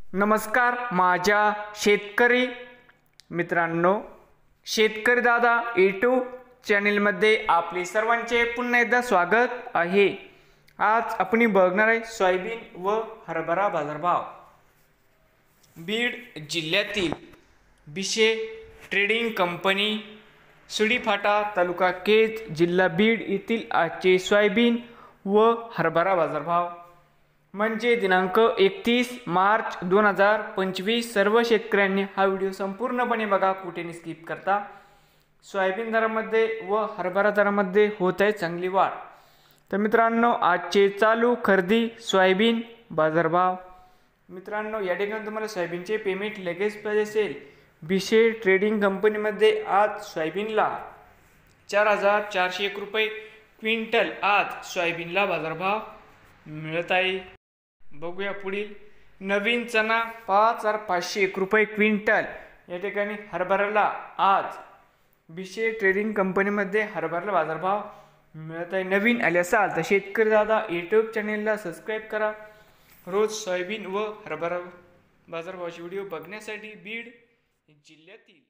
नमस्कार माझ्या शेतकरी मित्रांनो, शेतकरी दादा यूट्यूब चॅनलमध्ये आपले सर्वांचे पुन्हा एकदा स्वागत आहे। आज आपण बघणार आहे सोयाबीन व हरभरा बाजारभाव। बीड जिल्ह्यातील बिशे ट्रेडिंग कंपनी, सुडीफाटा, तालुका केज, जिल्हा बीड येथील आजचे सोयाबीन व हरभरा बाजारभाव म्हणजे दिनांक 31 मार्च 2025। सर्व शेतकऱ्यांनी हा व्हिडिओ संपूर्णपणे बघा, कुठे स्किप करता। सोयाबीन दरामध्ये व हरभरा दरामध्ये होत आहे चांगली वाढ। तर मित्रांनो, आजचे चालू खरेदी सोयाबीन बाजारभाव। मित्रांनो, या ठिकाणी तुम्हाला सोयाबीनचे पेमेंट लगेच पाहिजे असेल, बिशे ट्रेडिंग कंपनीमध्ये आज सोयाबीनला 4401 रुपये क्विंटल आज सोयाबीनला बाजारभाव मिळत आहे। बघूया पुढील नवीन चना 5501 रुपये क्विंटल। या ठिकाणी हरभऱ्याला आज बिशे ट्रेडिंग कंपनीमध्ये हरभऱ्याला बाजारभाव मिळत आहे। नवीन आले असाल तर शेतकरी दादा यूट्यूब चॅनेलला सबस्क्राईब करा। रोज सोयाबीन व हरभरा बाजारभावाचे व्हिडिओ बघण्यासाठी बीड जिल्ह्यातील